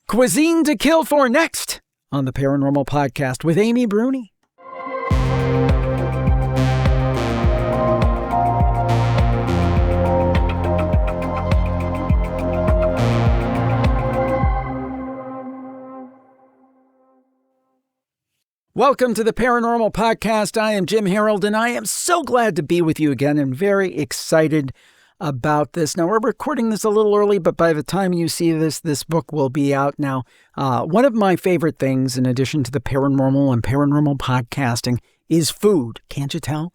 Cuisine to Kill For next on the Paranormal Podcast with Amy Bruni. Welcome to the Paranormal Podcast. I am Jim Harold, and I am so glad to be with you again and very excited about this. Now, we're recording this a little early, but by the time you see this book will be out now. One of my favorite things, in addition to the paranormal and paranormal podcasting, is food. Can't you tell?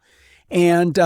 And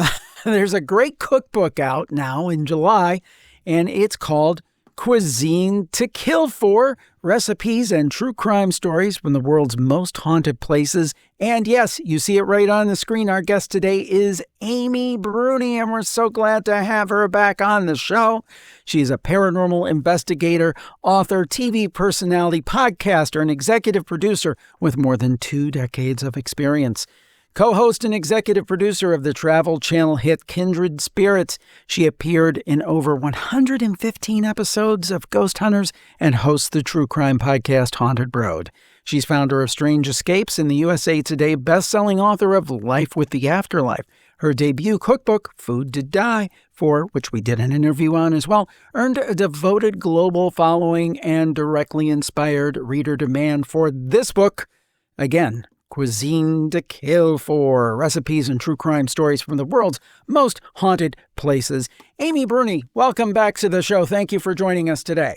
there's a great cookbook out now in July, and it's called Cuisine to Kill For, recipes and true crime stories from the world's most haunted places. And yes, you see it right on the screen. Our guest today is Amy Bruni, and we're so glad to have her back on the show. She's a paranormal investigator, author, TV personality, podcaster, and executive producer with more than 2 decades of experience. Co-host and executive producer of the Travel Channel hit Kindred Spirits, she appeared in over 115 episodes of Ghost Hunters and hosts the true crime podcast Haunted Road. She's founder of Strange Escapes and the USA Today best-selling author of Life with the Afterlife. Her debut cookbook, Food to Die For, which we did an interview on as well, earned a devoted global following and directly inspired reader demand for this book. Again, Cuisine to Kill For, recipes and true crime stories from the world's most haunted places. Amy Bruni, welcome back to the show. Thank you for joining us today.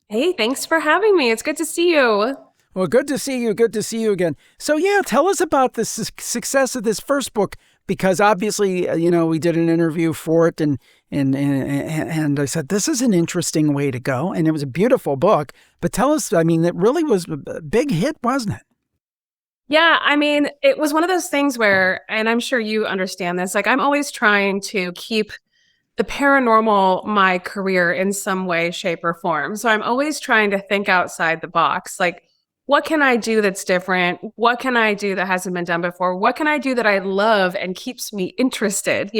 Hey, thanks for having me. It's good to see you. Well, good to see you. Good to see you again. So yeah, tell us about the success of this first book, because obviously, we did an interview for it and I said, this is an interesting way to go. And it was a beautiful book. But tell us, it really was a big hit, wasn't it? Yeah, it was one of those things where, and I'm sure you understand this, I'm always trying to keep the paranormal my career in some way, shape, or form. So I'm always trying to think outside the box. What can I do that's different? What can I do that hasn't been done before? What can I do that I love and keeps me interested,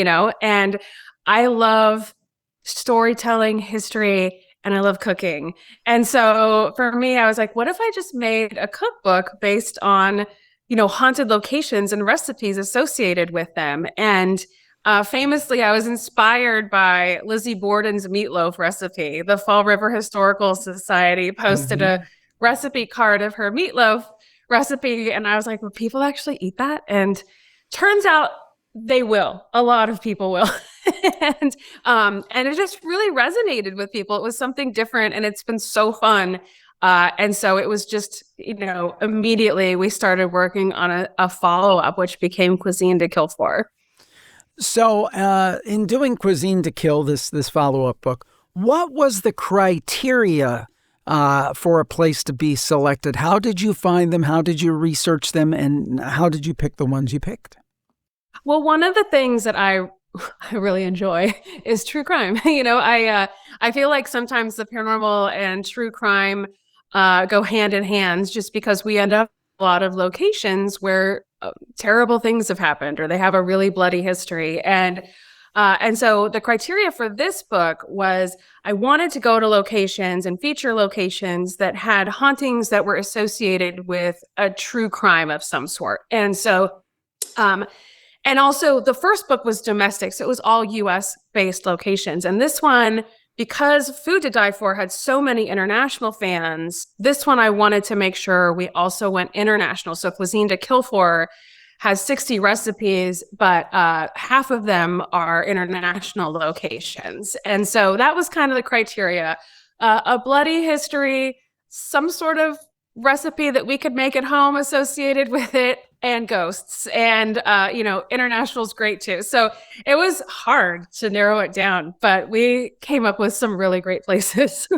And I love storytelling, history, and I love cooking. And so for me, I was like, what if I just made a cookbook based on, haunted locations and recipes associated with them? And famously, I was inspired by Lizzie Borden's meatloaf recipe. The Fall River Historical Society posted a recipe card of her meatloaf recipe. And I was like, will people actually eat that? And turns out they will. A lot of people will. and it just really resonated with people. It was something different, and it's been so fun. And so it was just, immediately we started working on a follow-up, which became Cuisine to Kill For. So in doing Cuisine to Kill, this follow-up book, what was the criteria for a place to be selected? How did you find them? How did you research them? And how did you pick the ones you picked? Well, one of the things that I really enjoy is true crime. I feel like sometimes the paranormal and true crime go hand in hand, just because we end up in a lot of locations where terrible things have happened or they have a really bloody history. And so the criteria for this book was I wanted to go to locations and feature locations that had hauntings that were associated with a true crime of some sort. And so and also the first book was domestic, so it was all US-based locations. And this one, because Food to Die For had so many international fans, this one I wanted to make sure we also went international. So Cuisine to Kill For has 60 recipes, but half of them are international locations. And so that was kind of the criteria. A bloody history, some sort of recipe that we could make at home associated with it, and ghosts. And, international is great too. So it was hard to narrow it down, but we came up with some really great places.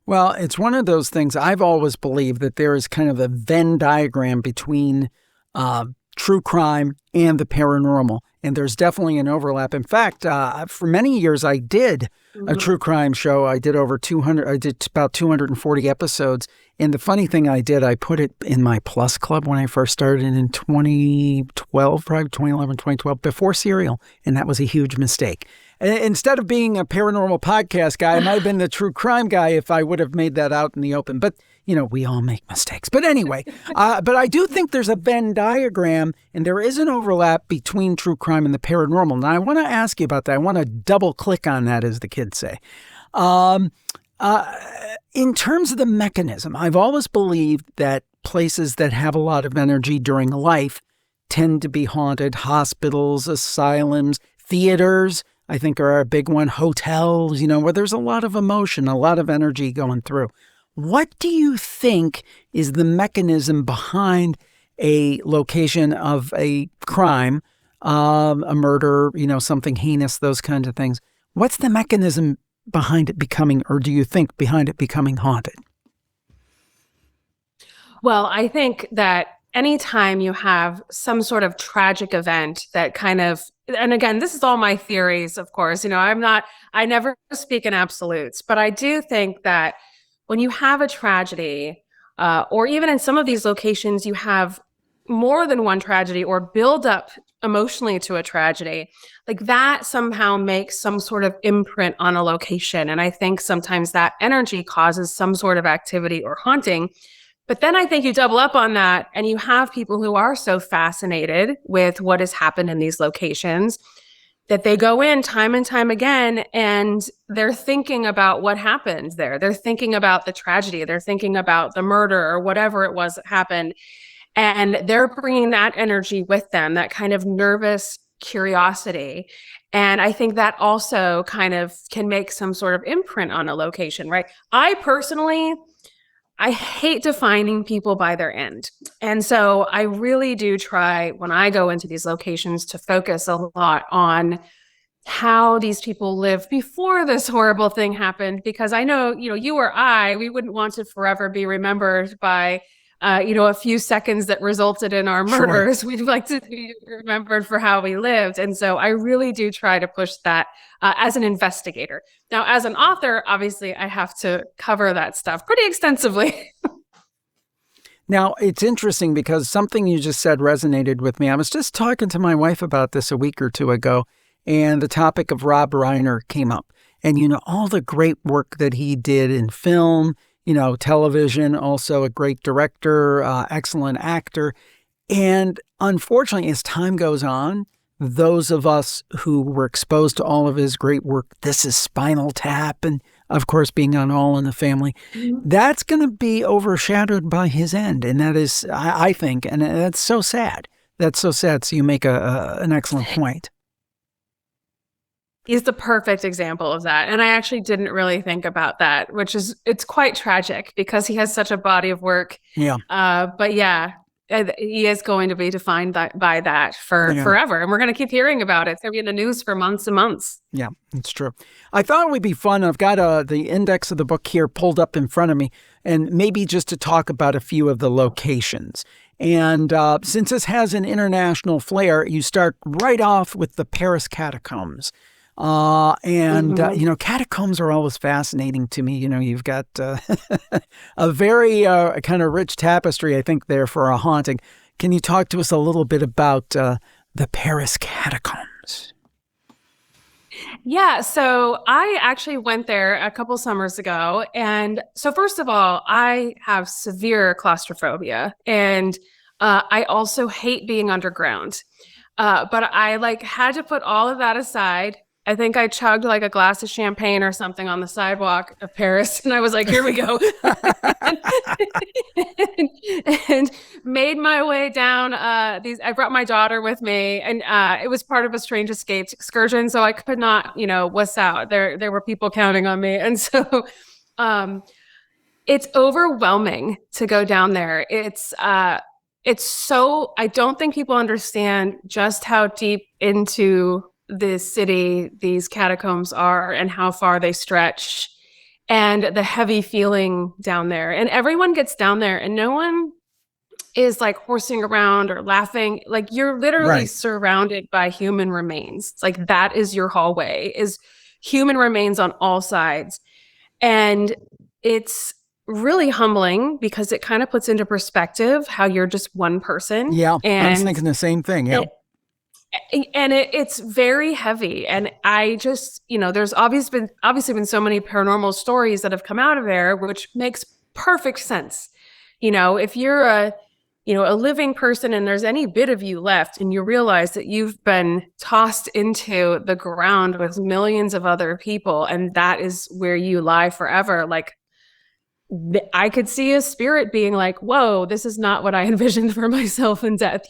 Well, it's one of those things I've always believed that there is kind of a Venn diagram between true crime and the paranormal. And there's definitely an overlap. In fact, for many years, I did a true crime show. I did about 240 episodes. And the funny thing I put it in my Plus Club when I first started in 2012, probably 2011, 2012, before Serial. And that was a huge mistake. Instead of being a paranormal podcast guy, I might have been the true crime guy if I would have made that out in the open. But, we all make mistakes. But anyway, but I do think there's a Venn diagram and there is an overlap between true crime and the paranormal. Now, I want to ask you about that. I want to double click on that, as the kids say. In terms of the mechanism, I've always believed that places that have a lot of energy during life tend to be haunted. Hospitals, asylums, theaters, I think are a big one. Hotels, where there's a lot of emotion, a lot of energy going through. What do you think is the mechanism behind a location of a crime, a murder, something heinous, those kinds of things? What's the mechanism behind it becoming, or do you think behind it becoming haunted? Well, I think that anytime you have some sort of tragic event that kind of, and again, this is all my theories, of course, I never speak in absolutes, but I do think that when you have a tragedy, or even in some of these locations, you have more than one tragedy or build up emotionally to a tragedy, like that somehow makes some sort of imprint on a location. And I think sometimes that energy causes some sort of activity or haunting. But then I think you double up on that and you have people who are so fascinated with what has happened in these locations that they go in time and time again and they're thinking about what happened there. They're thinking about the tragedy. They're thinking about the murder or whatever it was that happened. And they're bringing that energy with them, that kind of nervous curiosity. And I think that also kind of can make some sort of imprint on a location, right? I hate defining people by their end. And so I really do try when I go into these locations to focus a lot on how these people lived before this horrible thing happened, because I know, you or I, we wouldn't want to forever be remembered by, a few seconds that resulted in our murders. Sure. We'd like to be remembered for how we lived. And so I really do try to push that as an investigator. Now, as an author, obviously, I have to cover that stuff pretty extensively. Now, it's interesting because something you just said resonated with me. I was just talking to my wife about this a week or two ago, and the topic of Rob Reiner came up. And, all the great work that he did in film, television, also a great director, excellent actor. And unfortunately, as time goes on, those of us who were exposed to all of his great work, This Is Spinal Tap, and of course, being on All in the Family, that's going to be overshadowed by his end. And that is, I think, and that's so sad. That's so sad. So you make an excellent point. He's the perfect example of that. And I actually didn't really think about that, it's quite tragic because he has such a body of work. Yeah. But yeah, he is going to be defined by that forever. And we're going to keep hearing about it. It's going to be in the news for months and months. Yeah, it's true. I thought it would be fun. I've got the index of the book here pulled up in front of me, and maybe just to talk about a few of the locations. And since this has an international flair, you start right off with the Paris Catacombs. Catacombs are always fascinating to me. You've got a very kind of rich tapestry, I think, there for a haunting. Can you talk to us a little bit about the Paris Catacombs? Yeah, so I actually went there a couple summers ago. And so first of all, I have severe claustrophobia, and I also hate being underground. But I had to put all of that aside. I think I chugged a glass of champagne or something on the sidewalk of Paris. And I was like, here we go. and made my way down I brought my daughter with me, and it was part of a Strange Escapes excursion. So I could not, wuss out. There were people counting on me. And so it's overwhelming to go down there. It's so, I don't think people understand just how deep into the city these catacombs are and how far they stretch and the heavy feeling down there. And everyone gets down there and no one is horsing around or laughing. You're literally surrounded by human remains. It's that is your hallway, is human remains on all sides. And it's really humbling because it kind of puts into perspective how you're just one person. Yeah, I was thinking the same thing. Yeah. And it's very heavy. And I just, there's obviously been so many paranormal stories that have come out of there, which makes perfect sense. If you're a living person and there's any bit of you left and you realize that you've been tossed into the ground with millions of other people and that is where you lie forever, like I could see a spirit being like, whoa, this is not what I envisioned for myself in death,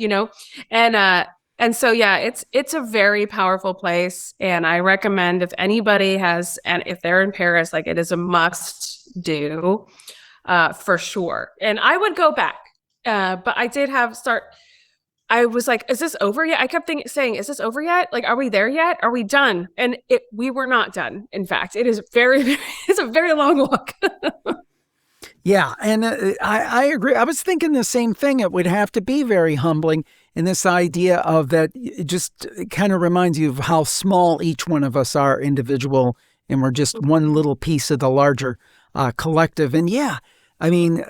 And so, yeah, it's a very powerful place. And I recommend if anybody has, and if they're in Paris, like it is a must do for sure. And I would go back. But I did I was like, is this over yet? I kept saying, is this over yet? Like, are we there yet? Are we done? And we were not done. In fact, it is it's a very long walk. Yeah, and I agree. I was thinking the same thing. It would have to be very humbling. And this idea of that, it just kind of reminds you of how small each one of us are individual, and we're just one little piece of the larger collective. And yeah, I mean,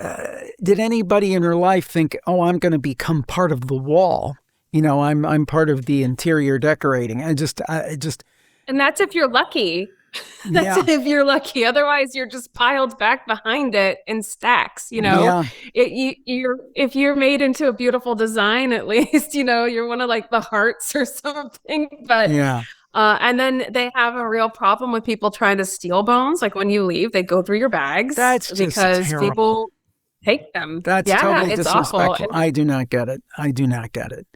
did anybody in her life think, oh, I'm going to become part of the wall? I'm part of the interior decorating. I just. And that's if you're lucky. That's if you're lucky. Otherwise, you're just piled back behind it in stacks. Yeah. If you're made into a beautiful design, at least you're one of like the hearts or something. But yeah. And then they have a real problem with people trying to steal bones. Like when you leave, they go through your bags. That's just because terrible. People take them. That's totally it's disrespectful. awful. I do not get it.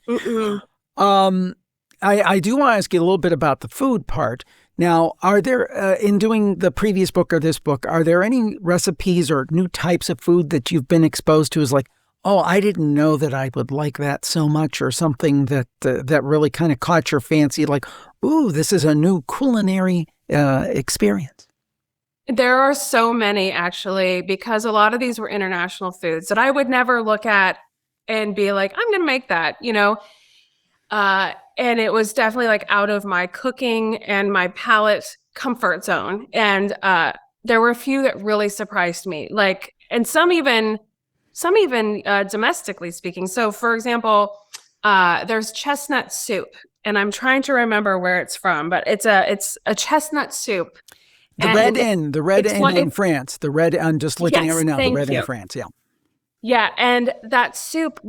Mm-mm. I do want to ask you a little bit about the food part. Now, are there, in doing the previous book or this book, are there any recipes or new types of food that you've been exposed to as like, oh, I didn't know that I would like that so much, or something that really kind of caught your fancy, like, ooh, this is a new culinary experience? There are so many, actually, because a lot of these were international foods that I would never look at and be like, I'm going to make that, and it was definitely like out of my cooking and my palate comfort zone. And there were a few that really surprised me, like, and some even domestically speaking. So, for example, there's chestnut soup, and I'm trying to remember where it's from, but it's a chestnut soup. The Red Inn in France. The Red, I'm just looking at it right now. The Red Inn in France, yeah. Yeah, and that soup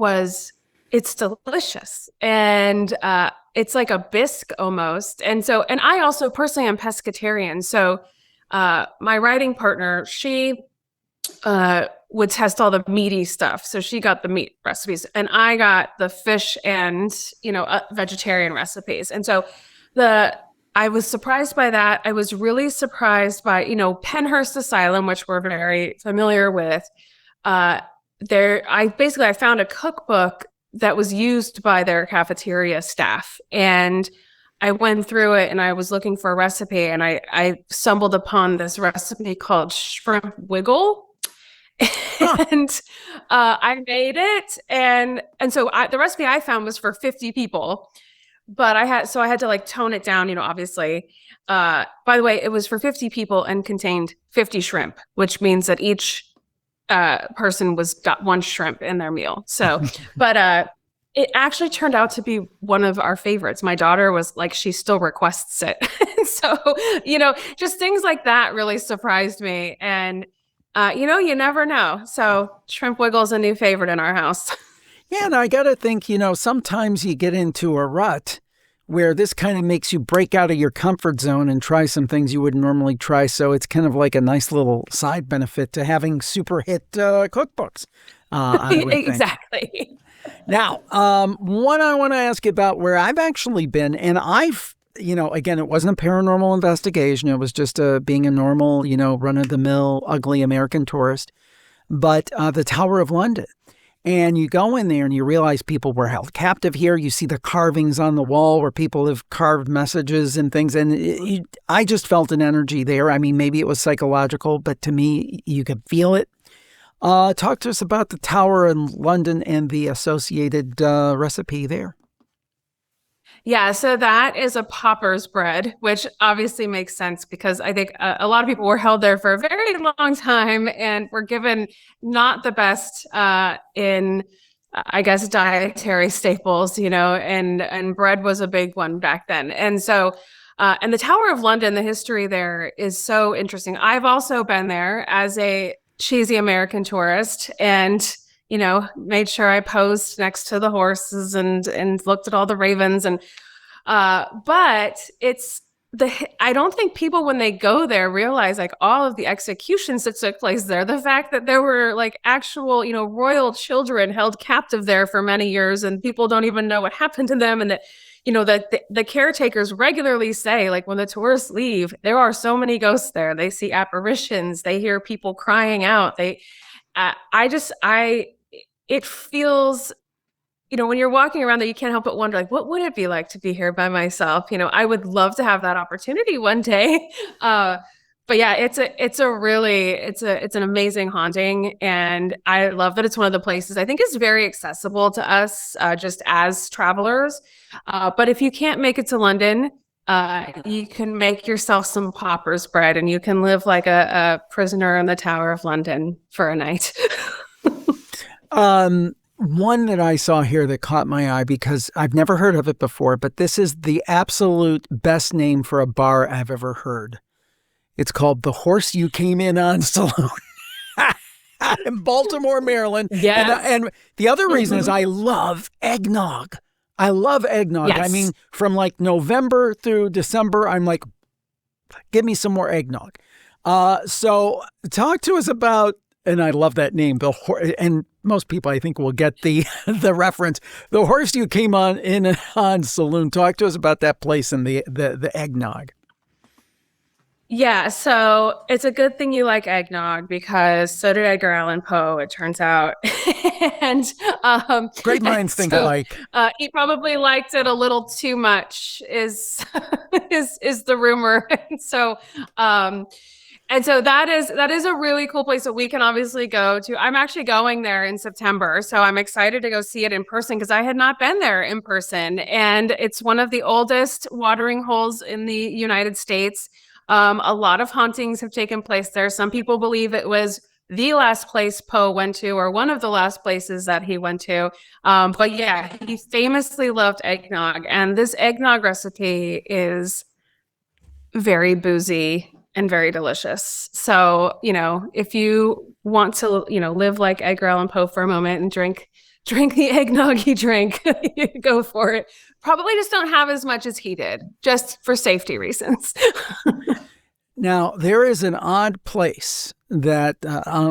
it's delicious. And it's like a bisque almost. And I also personally am pescatarian. So my writing partner, she would test all the meaty stuff. So she got the meat recipes and I got the fish and, vegetarian recipes. And so I was surprised by that. I was really surprised by, Penhurst Asylum, which we're very familiar with. I found a cookbook that was used by their cafeteria staff. And I went through it and I was looking for a recipe and I stumbled upon this recipe called shrimp wiggle. And I made it. And so the recipe I found was for 50 people, but I had to like tone it down, obviously. By the way, it was for 50 people and contained 50 shrimp, which means that each person got one shrimp in their meal. So, but it actually turned out to be one of our favorites. My daughter was like, she still requests it. So, just things like that really surprised me. And, you never know. So shrimp wiggle is a new favorite in our house. Yeah, and I got to think, sometimes you get into a rut where this kind of makes you break out of your comfort zone and try some things you wouldn't normally try. So it's kind of like a nice little side benefit to having super hit cookbooks. I would think. Exactly. Now, one I want to ask you about where I've actually been, and I've, again, it wasn't a paranormal investigation. It was just being a normal, run-of-the-mill, ugly American tourist. But the Tower of London. And you go in there and you realize people were held captive here. You see the carvings on the wall where people have carved messages and things. And I just felt an energy there. I mean, maybe it was psychological, but to me, you could feel it. Talk to us about the Tower in London and the associated recipe there. Yeah, so that is a pauper's bread, which obviously makes sense because I think a lot of people were held there for a very long time and were given not the best in I guess, dietary staples, and bread was a big one back then. And so, and the Tower of London, the history there is so interesting. I've also been there as a cheesy American tourist and, made sure I posed next to the horses and looked at all the ravens. But I don't think people, when they go there, realize like all of the executions that took place there. The fact that there were like actual, royal children held captive there for many years, and people don't even know what happened to them. And that, that the caretakers regularly say, like, when the tourists leave, there are so many ghosts there. They see apparitions. They hear people crying out. It feels, when you're walking around there, you can't help but wonder, like, what would it be like to be here by myself? I would love to have that opportunity one day. But yeah, it's an amazing haunting. And I love that it's one of the places I think is very accessible to us, just as travelers. But if you can't make it to London, you can make yourself some pauper's bread and you can live like a prisoner in the Tower of London for a night. One that I saw here that caught my eye because I've never heard of it before, but this is the absolute best name for a bar I've ever heard. It's called The Horse You Came In On Saloon in Baltimore, Maryland. Yeah. And the other reason is I love eggnog. I love eggnog. Yes. I mean, from like November through December, I'm like, give me some more eggnog. So talk to us about, and I love that name, and most people I think will get the reference. The Horse You Came on Saloon. Talk to us about that place and the eggnog. Yeah, so it's a good thing you like eggnog because so did Edgar Allan Poe, it turns out. And great minds think alike. He probably liked it a little too much, is the rumor. And so that is a really cool place that we can obviously go to. I'm actually going there in September, so I'm excited to go see it in person because I had not been there in person. And it's one of the oldest watering holes in the United States. A lot of hauntings have taken place there. Some people believe it was the last place Poe went to, or one of the last places that he went to. But yeah, he famously loved eggnog, and this eggnog recipe is very boozy and very delicious. So, if you want to, live like Edgar Allan Poe for a moment and drink the eggnog he drank, go for it. Probably just don't have as much as he did, just for safety reasons. Now, there is an odd place that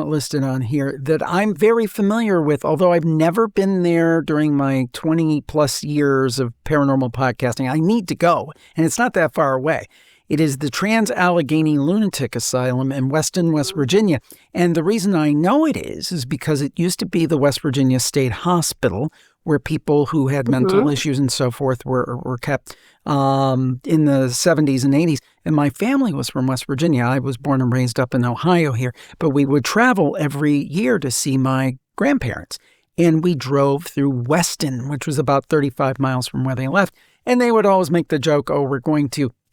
listed on here that I'm very familiar with, although I've never been there during my 20 plus years of paranormal podcasting. I need to go, and it's not that far away. It is the Trans-Allegheny Lunatic Asylum in Weston, West Virginia. And the reason I know it is because it used to be the West Virginia State Hospital, where people who had mental issues and so forth were kept in the 70s and 80s. And my family was from West Virginia. I was born and raised up in Ohio here. But we would travel every year to see my grandparents. And we drove through Weston, which was about 35 miles from where they left. And they would always make the joke,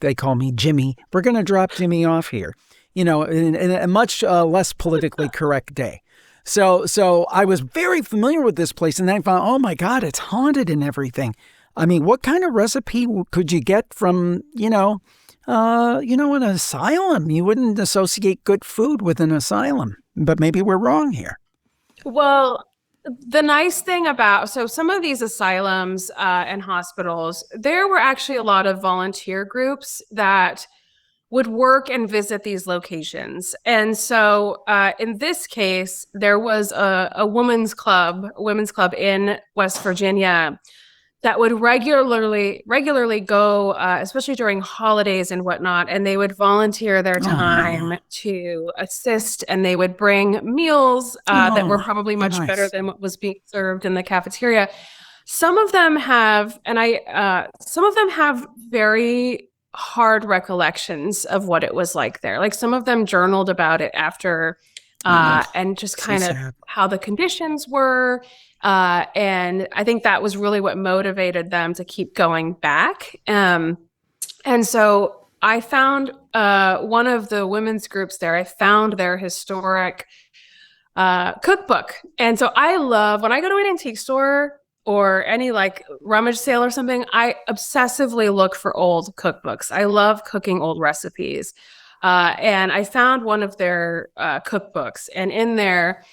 they call me Jimmy. We're going to drop Jimmy off here, in a much less politically correct day. So I was very familiar with this place, and then I found, oh my God, it's haunted and everything. I mean, what kind of recipe could you get from, an asylum? You wouldn't associate good food with an asylum, but maybe we're wrong here. Well, the nice thing about, some of these asylums and hospitals, there were actually a lot of volunteer groups that would work and visit these locations. And so in this case, there was a women's club in West Virginia that would regularly go, especially during holidays and whatnot, and they would volunteer their time to assist, and they would bring meals that were probably much better than what was being served in the cafeteria. Some of them have, very hard recollections of what it was like there. Like some of them journaled about it after, and just kind of how the conditions were. And I think that was really what motivated them to keep going back. And so I found one of the women's groups there. I found their historic cookbook. And so I love when I go to an antique store or any like rummage sale or something, I obsessively look for old cookbooks. I love cooking old recipes. And I found one of their cookbooks, and in there,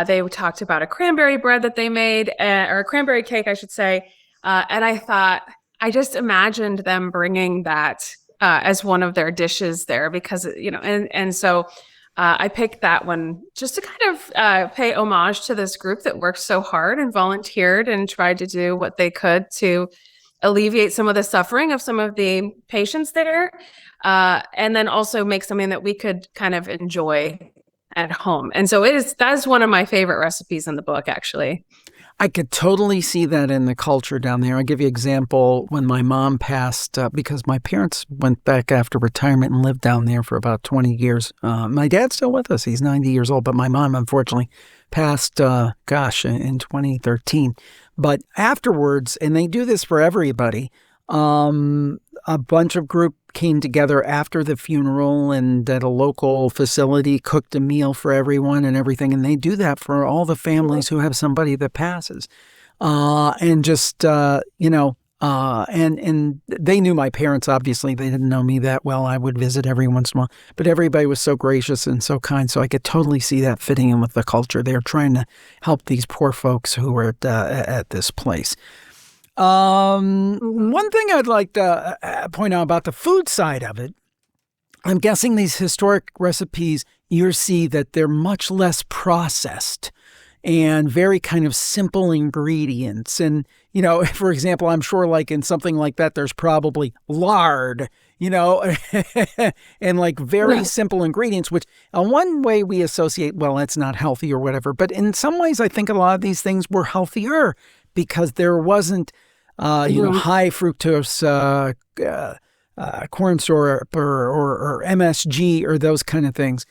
they talked about a cranberry bread that they made, or a cranberry cake, I should say. And I thought, I just imagined them bringing that as one of their dishes there because, and so I picked that one just to kind of pay homage to this group that worked so hard and volunteered and tried to do what they could to alleviate some of the suffering of some of the patients there. And then also make something that we could kind of enjoy at home. And so that's one of my favorite recipes in the book, actually. I could totally see that in the culture down there. I'll give you an example. When my mom passed, because my parents went back after retirement and lived down there for about 20 years. My dad's still with us. He's 90 years old, but my mom, unfortunately, passed, in 2013. But afterwards, and they do this for everybody, a bunch of group came together after the funeral and at a local facility cooked a meal for everyone and everything. And they do that for all the families who have somebody that passes. And just, and they knew my parents, obviously. They didn't know me that well. I would visit every once in a while. But everybody was so gracious and so kind. So I could totally see that fitting in with the culture. They're trying to help these poor folks who were at this place. One thing I'd like to point out about the food side of it, I'm guessing these historic recipes, you see that they're much less processed and very kind of simple ingredients. And, for example, I'm sure like in something like that, there's probably lard, and like very simple ingredients, which one way we associate, well, it's not healthy or whatever. But in some ways, I think a lot of these things were healthier because there wasn't, high fructose corn syrup or MSG or those kind of things.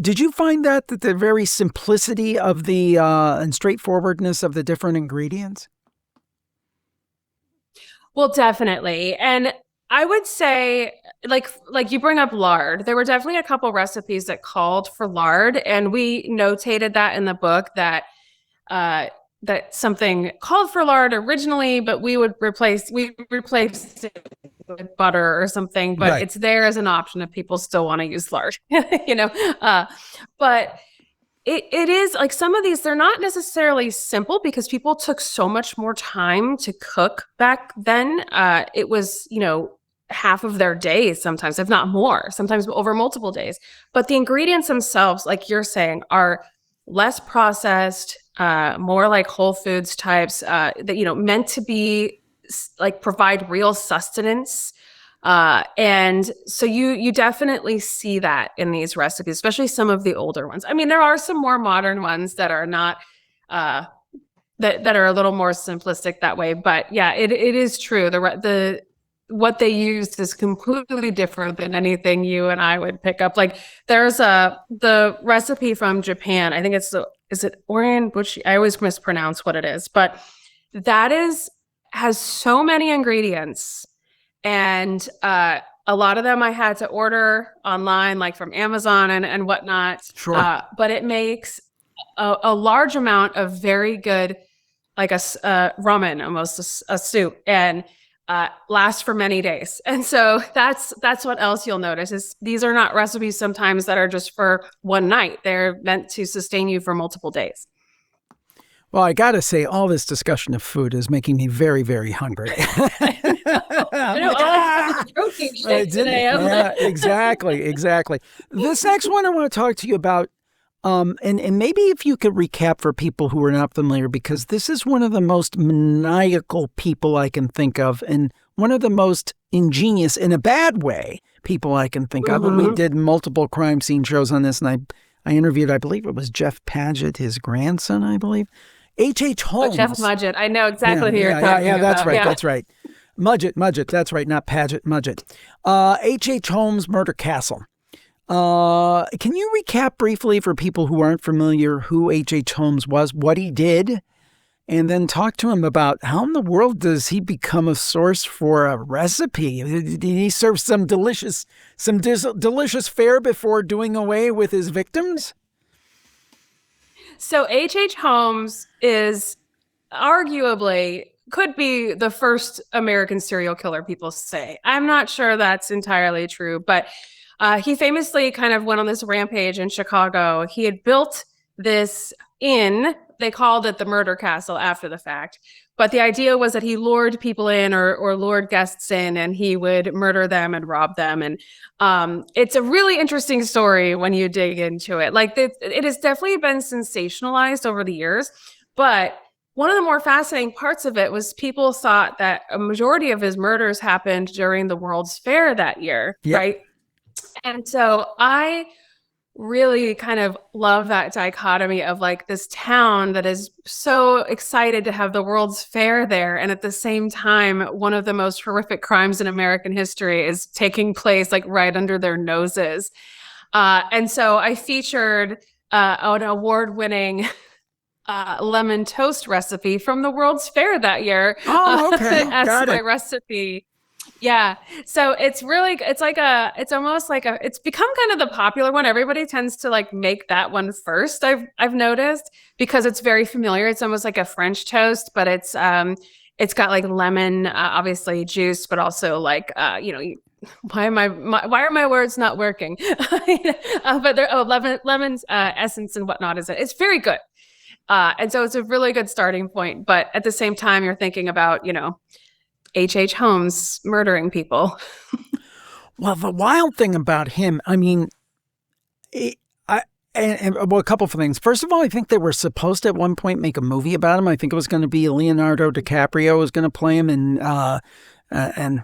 Did you find that the very simplicity of the and straightforwardness of the different ingredients? Well, definitely. And I would say, like you bring up lard, there were definitely a couple recipes that called for lard, and we notated that in the book that something called for lard originally, but we replaced it with butter or something, but It's there as an option if people still want to use lard, but it is like some of these, they're not necessarily simple because people took so much more time to cook back then. It was, half of their days sometimes, if not more, sometimes over multiple days. But the ingredients themselves, like you're saying, are less processed, more like whole foods types, that, meant to be like provide real sustenance. And so you definitely see that in these recipes, especially some of the older ones. I mean, there are some more modern ones that are not, that are a little more simplistic that way. But yeah, it is true. What they used is completely different than anything you and I would pick up. Like there's the recipe from Japan. I think is it Orion Bushi? I always mispronounce what it is, but that has so many ingredients, and a lot of them I had to order online, like from Amazon and whatnot. Sure. But it makes a large amount of very good, like a ramen, almost a soup, and lasts for many days. And so that's what else you'll notice is these are not recipes sometimes that are just for one night. They're meant to sustain you for multiple days. Well, I got to say, all this discussion of food is making me very, very hungry. Protein shake today. Yeah, exactly. This next one I want to talk to you about, and maybe if you could recap for people who are not familiar, because this is one of the most maniacal people I can think of, and one of the most ingenious, in a bad way, people I can think of. And we did multiple crime scene shows on this, and I interviewed, I believe it was Jeff Paget, his grandson, I believe. H.H. Holmes. Jeff Mudgett. I know exactly who you're talking about. Yeah, that's right. That's right. Mudgett. That's right. Not Paget, Mudgett. H.H. Holmes Murder Castle. Can you recap briefly for people who aren't familiar who H.H. Holmes was, what he did, and then talk to him about how in the world does he become a source for a recipe? Did he serve some delicious fare before doing away with his victims? So H.H. Holmes is arguably could be the first American serial killer, people say. I'm not sure that's entirely true, but he famously kind of went on this rampage in Chicago. He had built this inn. They called it the Murder Castle after the fact. But the idea was that he lured people in or lured guests in, and he would murder them and rob them. And it's a really interesting story when you dig into it. Like it has definitely been sensationalized over the years. But one of the more fascinating parts of it was people thought that a majority of his murders happened during the World's Fair that year, right? And so I really kind of love that dichotomy of like this town that is so excited to have the World's Fair there. And at the same time, one of the most horrific crimes in American history is taking place like right under their noses. And so I featured an award-winning lemon toast recipe from the World's Fair that year. Oh, okay. As my recipe. Yeah. So it's become kind of the popular one. Everybody tends to like make that one first. I've noticed because it's very familiar. It's almost like a French toast, but it's got like lemon, obviously juice, but also like, why are my words not working? But lemon's essence and whatnot is it. It's very good. And so it's a really good starting point. But at the same time, you're thinking about, H.H. Holmes murdering people. Well, the wild thing about him, I mean, a couple of things. First of all, I think they were supposed to at one point make a movie about him. I think it was going to be Leonardo DiCaprio was going to play him, and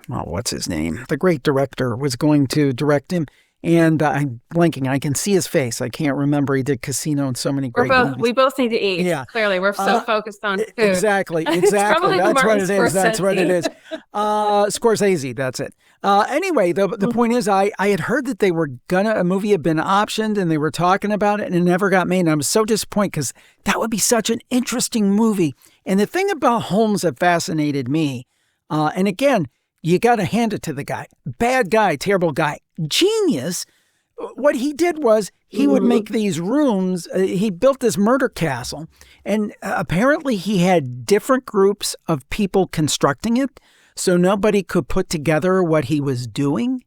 what's his name? The great director was going to direct him. And I'm blanking. I can see his face. I can't remember. He did Casino and so many great movies. We both need to eat. Yeah. Clearly, we're so focused on food. Exactly. That's what it is. That's what it is. Scorsese. That's it. Anyway, the point is, I had heard that they were a movie had been optioned and they were talking about it and it never got made. And I was so disappointed because that would be such an interesting movie. And the thing about Holmes that fascinated me, and again, you got to hand it to the guy. Bad guy, terrible guy. Genius. What he did was he would make these rooms. He built this murder castle. And apparently he had different groups of people constructing it. So nobody could put together what he was doing.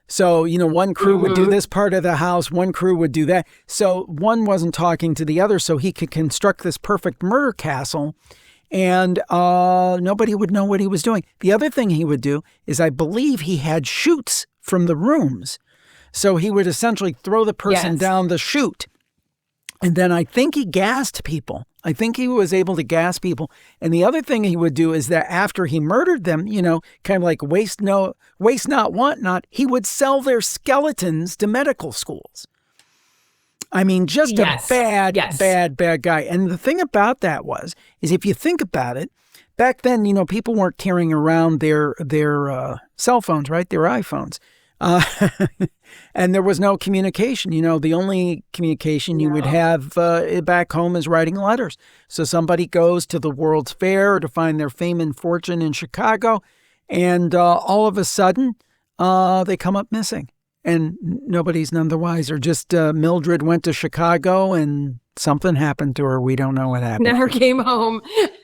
So, one crew would do this part of the house. One crew would do that. So one wasn't talking to the other. So he could construct this perfect murder castle. And nobody would know what he was doing. The other thing he would do is I believe he had chutes from the rooms. So he would essentially throw the person down the chute. And then I think he gassed people. I think he was able to gas people. And the other thing he would do is that after he murdered them, kind of like waste not, want not, he would sell their skeletons to medical schools. I mean, just a bad guy. And the thing about that is if you think about it, back then, people weren't carrying around their cell phones, right? Their iPhones. And there was no communication. The only communication you would have back home is writing letters. So somebody goes to the World's Fair to find their fame and fortune in Chicago. And all of a sudden, they come up missing. And nobody's none the wiser. Just Mildred went to Chicago and something happened to her. We don't know what happened. Never came home.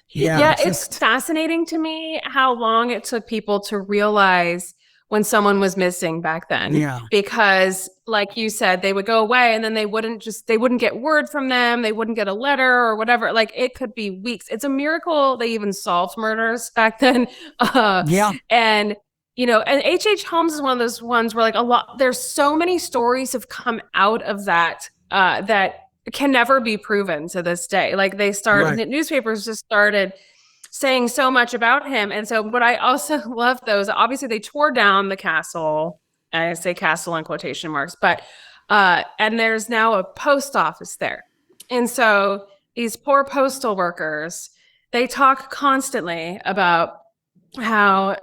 Yeah, it's fascinating to me how long it took people to realize when someone was missing back then. Yeah. Because like you said, they would go away and then they wouldn't get word from them. They wouldn't get a letter or whatever. Like it could be weeks. It's a miracle they even solved murders back then. And and H.H. Holmes is one of those ones where there's so many stories have come out of that that can never be proven to this day. Like newspapers just started saying so much about him. And so what I also love those, obviously they tore down the castle. I say castle in quotation marks, but and there's now a post office there. And so these poor postal workers, they talk constantly about how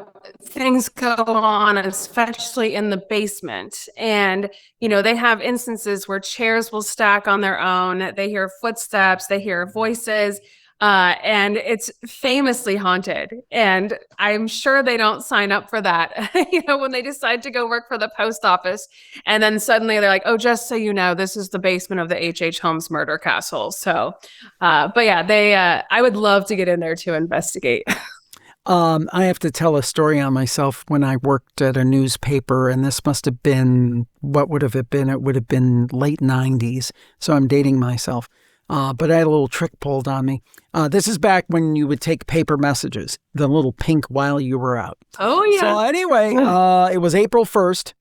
things go on, especially in the basement. And, they have instances where chairs will stack on their own. They hear footsteps, they hear voices. And it's famously haunted. And I'm sure they don't sign up for that, when they decide to go work for the post office. And then suddenly they're like, oh, just so you know, this is the basement of the H.H. Holmes Murder Castle. So, but yeah, I would love to get in there to investigate. I have to tell a story on myself when I worked at a newspaper, and this must have been, what would have it been? It would have been late 90s. So I'm dating myself. But I had a little trick pulled on me. This is back when you would take paper messages, the little pink while you were out. Oh, yeah. So anyway, it was April 1st,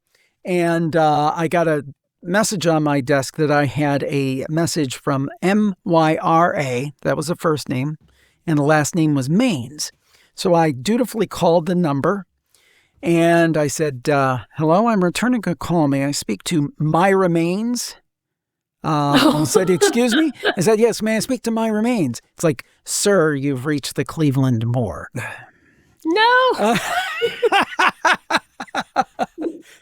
and I got a message on my desk that I had a message from Myra. That was the first name, and the last name was Maines. So I dutifully called the number, and I said, hello, I'm returning a call. May I speak to Myra Maines? I said, excuse me? I said, yes, may I speak to Myra Maines? It's like, sir, you've reached the Cleveland Morgue. No.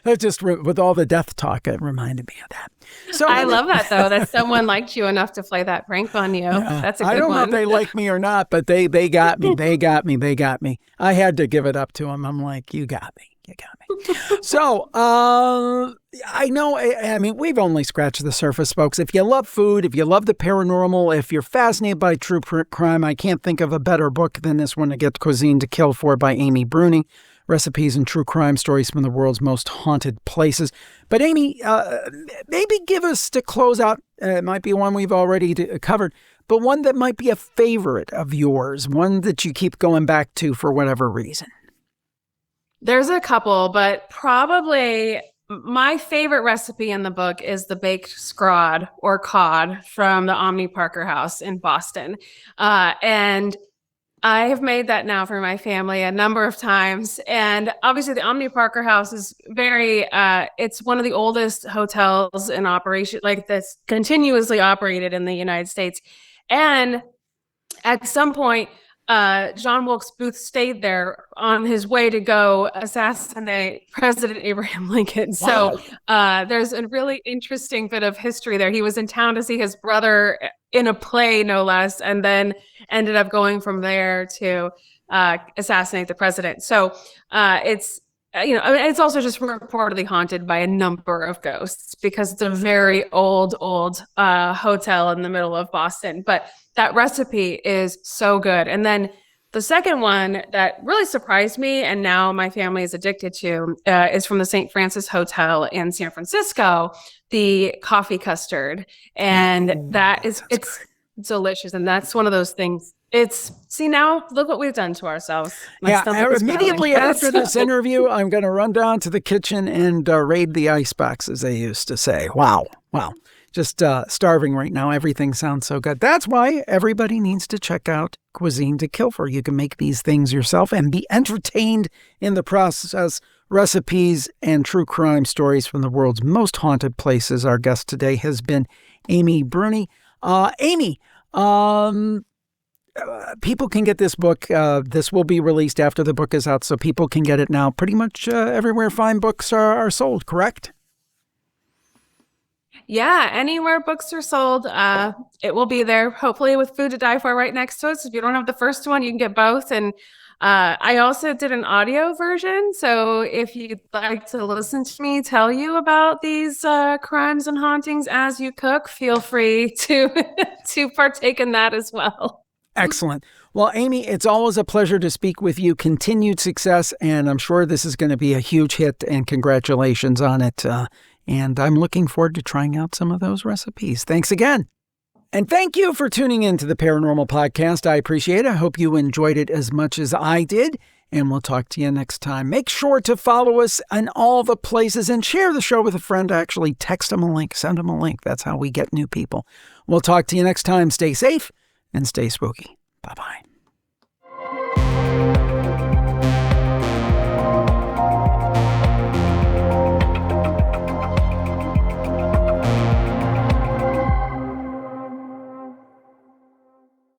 That just, with all the death talk, it reminded me of that. So I love that, though, that someone liked you enough to play that prank on you. That's a good one. I don't know if they like me or not, but they got me. They got me. I had to give it up to them. I'm like, you got me. So, I know, I mean, we've only scratched the surface, folks. If you love food, if you love the paranormal, if you're fascinated by true crime, I can't think of a better book than this one to get Cuisine to Kill For by Amy Bruni. Recipes and true crime stories from the world's most haunted places. But Amy, maybe give us, to close out, it might be one we've already covered, but one that might be a favorite of yours, one that you keep going back to for whatever reason. There's a couple, but probably my favorite recipe in the book is the baked scrod or cod from the Omni Parker House in Boston. And I have made that now for my family a number of times. And obviously the Omni Parker House is it's one of the oldest hotels in operation, like that's continuously operated in the United States. And at some point, John Wilkes Booth stayed there on his way to go assassinate President Abraham Lincoln. Wow. So there's a really interesting bit of history there. He was in town to see his brother in a play, no less, and then ended up going from there to assassinate the president. So it's also just reportedly haunted by a number of ghosts because it's a very old hotel in the middle of Boston. But that recipe is so good. And then the second one that really surprised me, and now my family is addicted to, is from the St. Francis Hotel in San Francisco, the coffee custard. And it's delicious. And that's one of those things. Now look what we've done to ourselves. Immediately after this interview, I'm going to run down to the kitchen and raid the icebox, as they used to say. Wow. Just starving right now. Everything sounds so good. That's why everybody needs to check out Cuisine to Kill For. You can make these things yourself and be entertained in the process. Recipes and true crime stories from the world's most haunted places. Our guest today has been Amy Bruni. Amy, people can get this book. This will be released after the book is out, so people can get it now pretty much everywhere fine books are sold, correct? Yeah, anywhere books are sold, it will be there, hopefully with Food to Die For right next to it. So if you don't have the first one, you can get both. And I also did an audio version. So if you'd like to listen to me tell you about these crimes and hauntings as you cook, feel free to partake in that as well. Excellent. Well, Amy, it's always a pleasure to speak with you. Continued success, and I'm sure this is going to be a huge hit, and congratulations on it. And I'm looking forward to trying out some of those recipes. Thanks again. And thank you for tuning in to the Paranormal Podcast. I appreciate it. I hope you enjoyed it as much as I did. And we'll talk to you next time. Make sure to follow us in all the places and share the show with a friend. Actually, text them a link, send them a link. That's how we get new people. We'll talk to you next time. Stay safe and stay spooky. Bye-bye.